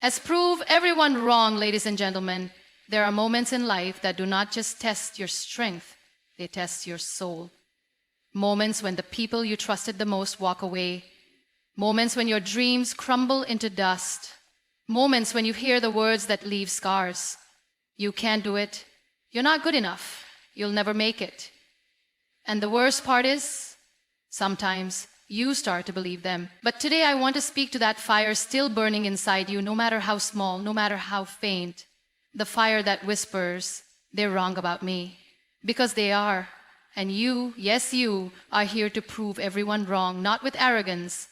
As prove everyone wrong, ladies and gentlemen, there are moments in life that do not just test your strength, they test your soul. Moments when the people you trusted the most walk away. Moments when your dreams crumble into dust. Moments when you hear the words that leave scars. You can't do it. You're not good enough. You'll never make it. And the worst part is, sometimes you start to believe them. But today I want to speak to that fire still burning inside you, no matter how small, no matter how faint. The fire that whispers, they're wrong about me. Because they are. And you, yes you, are here to prove everyone wrong, not with arrogance,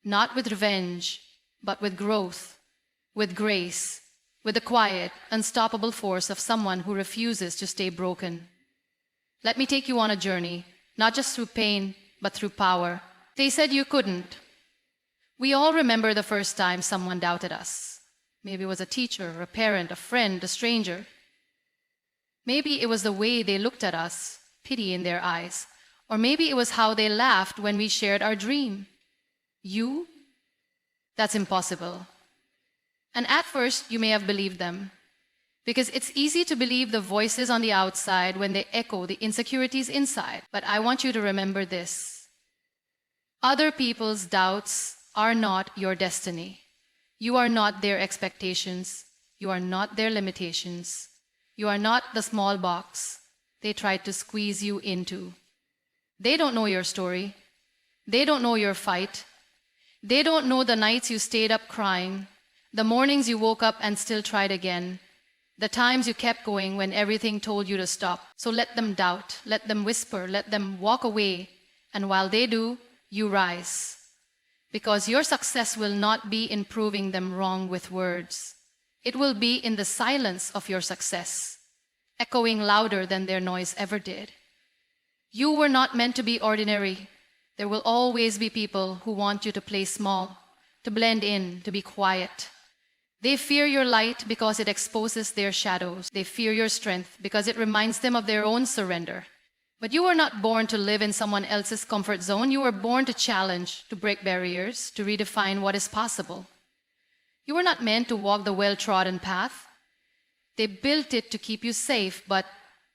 not with revenge, but with growth, with grace, with the quiet, unstoppable force of someone who refuses to stay broken. Let me take you on a journey, not just through pain, but through power. They said you couldn't. We all remember the first time someone doubted us. Maybe it was a teacher, a parent, a friend, a stranger. Maybe it was the way they looked at us, pity in their eyes. Or maybe it was how they laughed when we shared our dream. You? That's impossible. And at first, you may have believed them. Because it's easy to believe the voices on the outside when they echo the insecurities inside. But I want you to remember this. Other people's doubts are not your destiny. You are not their expectations. You are not their limitations. You are not the small box they tried to squeeze you into. They don't know your story. They don't know your fight. They don't know the nights you stayed up crying, the mornings you woke up and still tried again, the times you kept going when everything told you to stop. So let them doubt, let them whisper, let them walk away. And while they do, you rise. Because your success will not be in proving them wrong with words. It will be in the silence of your success, echoing louder than their noise ever did. You were not meant to be ordinary. There will always be people who want you to play small, to blend in, to be quiet. They fear your light because it exposes their shadows. They fear your strength because it reminds them of their own surrender. But you were not born to live in someone else's comfort zone. You were born to challenge, to break barriers, to redefine what is possible. You were not meant to walk the well-trodden path. They built it to keep you safe, but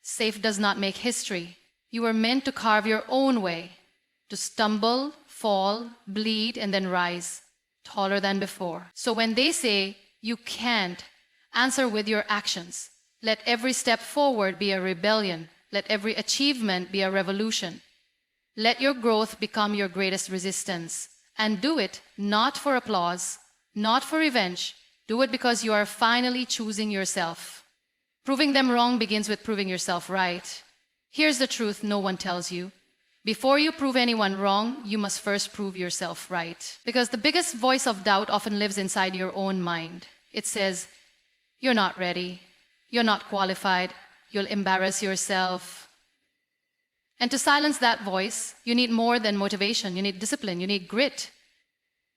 safe does not make history. You were meant to carve your own way, to stumble, fall, bleed, and then rise, taller than before. So when they say you can't, answer with your actions. Let every step forward be a rebellion. Let every achievement be a revolution. Let your growth become your greatest resistance. And do it not for applause, not for revenge. Do it because you are finally choosing yourself. Proving them wrong begins with proving yourself right. Here's the truth no one tells you. Before you prove anyone wrong, you must first prove yourself right. Because the biggest voice of doubt often lives inside your own mind. It says, you're not ready. You're not qualified. You'll embarrass yourself. And to silence that voice, you need more than motivation. You need discipline. You need grit.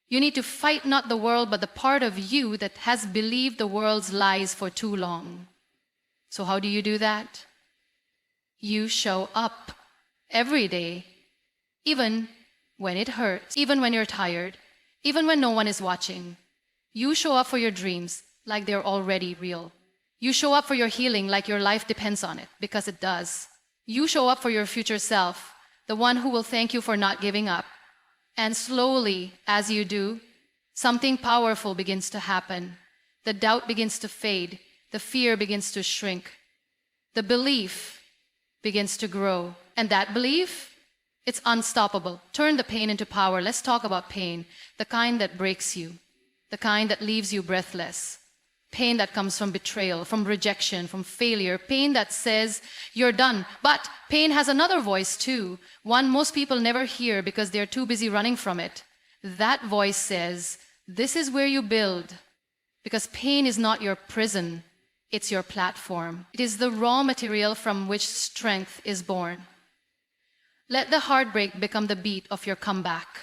You need to fight not the world, but the part of you that has believed the world's lies for too long. So how do you do that? You show up every day, even when it hurts, even when you're tired, even when no one is watching. You show up for your dreams like they're already real. You show up for your healing like your life depends on it, because it does. You show up for your future self, the one who will thank you for not giving up. And slowly, as you do, something powerful begins to happen. The doubt begins to fade. The fear begins to shrink. The belief begins to grow. And that belief, it's unstoppable. Turn the pain into power. Let's talk about pain. The kind that breaks you. The kind that leaves you breathless. Pain that comes from betrayal, from rejection, from failure. Pain that says you're done. But pain has another voice too. One most people never hear because they're too busy running from it. That voice says, this is where you build. Because pain is not your prison. It's your platform. It is the raw material from which strength is born. Let the heartbreak become the beat of your comeback.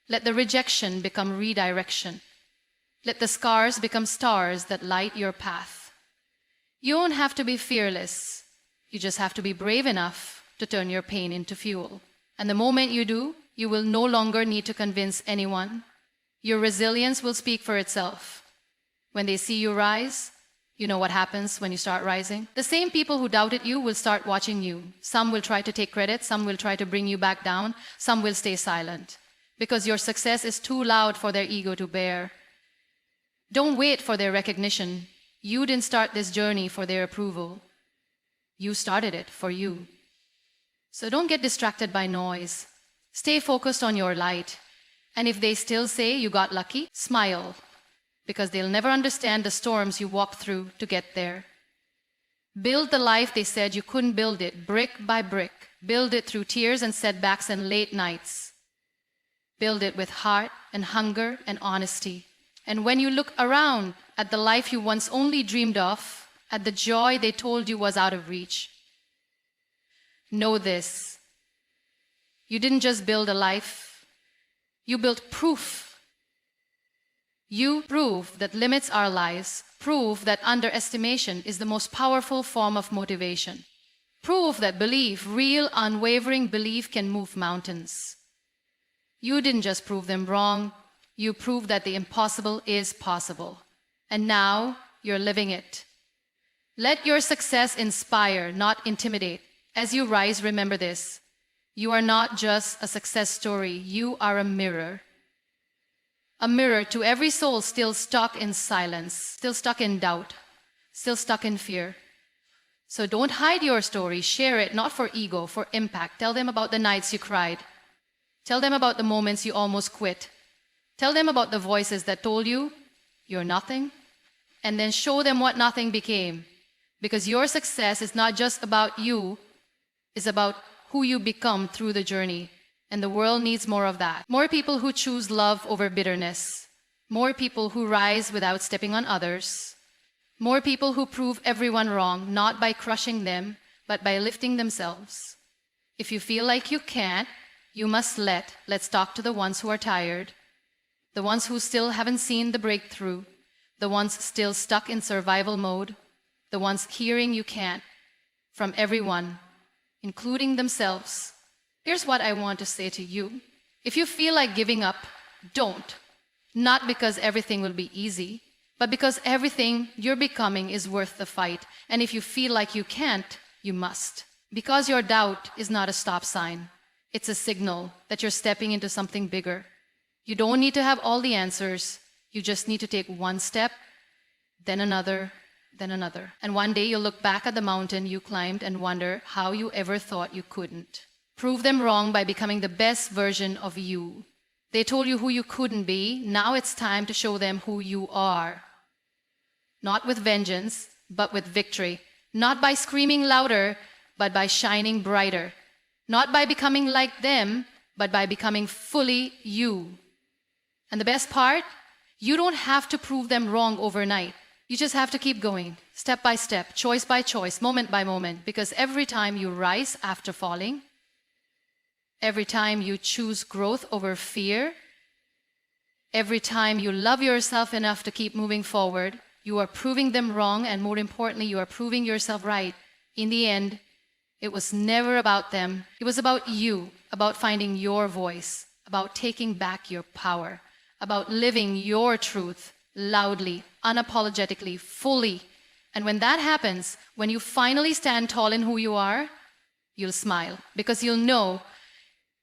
Let the rejection become redirection. Let the scars become stars that light your path. You don't have to be fearless. You just have to be brave enough to turn your pain into fuel. And the moment you do, you will no longer need to convince anyone. Your resilience will speak for itself. When they see you rise, you know what happens when you start rising? The same people who doubted you will start watching you. Some will try to take credit, some will try to bring you back down, some will stay silent because your success is too loud for their ego to bear. Don't wait for their recognition. You didn't start this journey for their approval. You started it for you. So don't get distracted by noise. Stay focused on your light. And if they still say you got lucky, smile, because they'll never understand the storms you walked through to get there. Build the life they said you couldn't build it, brick by brick. Build it through tears and setbacks and late nights. Build it with heart and hunger and honesty. And when you look around at the life you once only dreamed of, at the joy they told you was out of reach, know this: you didn't just build a life, you built proof. You prove that limits are lies. Prove that underestimation is the most powerful form of motivation. Prove that belief, real, unwavering belief, can move mountains. You didn't just prove them wrong, you proved that the impossible is possible. And now you're living it. Let your success inspire, not intimidate. As you rise, remember this: you are not just a success story, you are a mirror. A mirror to every soul still stuck in silence, still stuck in doubt, still stuck in fear. So don't hide your story. Share it, not for ego, for impact. Tell them about the nights you cried. Tell them about the moments you almost quit. Tell them about the voices that told you you're nothing. And then show them what nothing became. Because your success is not just about you, it's about who you become through the journey. And the world needs more of that. More people who choose love over bitterness. More people who rise without stepping on others. More people who prove everyone wrong, not by crushing them, but by lifting themselves. If you feel like you can't, you must let's talk to the ones who are tired, the ones who still haven't seen the breakthrough, the ones still stuck in survival mode, the ones hearing you can't, from everyone, including themselves. Here's what I want to say to you. If you feel like giving up, don't. Not because everything will be easy, but because everything you're becoming is worth the fight. And if you feel like you can't, you must. Because your doubt is not a stop sign. It's a signal that you're stepping into something bigger. You don't need to have all the answers. You just need to take one step, then another, then another. And one day you'll look back at the mountain you climbed and wonder how you ever thought you couldn't. Prove them wrong by becoming the best version of you. They told you who you couldn't be. Now it's time to show them who you are. Not with vengeance, but with victory. Not by screaming louder, but by shining brighter. Not by becoming like them, but by becoming fully you. And the best part? You don't have to prove them wrong overnight. You just have to keep going, step by step, choice by choice, moment by moment. Because every time you rise after falling, every time you choose growth over fear, every time you love yourself enough to keep moving forward, you are proving them wrong, and more importantly, you are proving yourself right. In the end, it was never about them. It was about you, about finding your voice, about taking back your power, about living your truth loudly, unapologetically, fully. And when that happens, when you finally stand tall in who you are, you'll smile because you'll know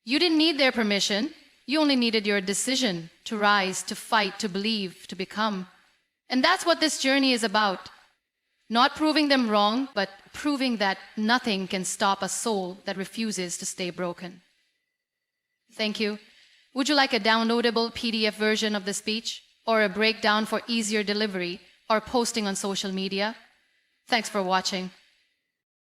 you didn't need their permission. You only needed your decision to rise, to fight, to believe, to become. And that's what this journey is about. Not proving them wrong, but proving that nothing can stop a soul that refuses to stay broken. Thank you. Would you like a downloadable PDF version of the speech, or a breakdown for easier delivery, or posting on social media? Thanks for watching.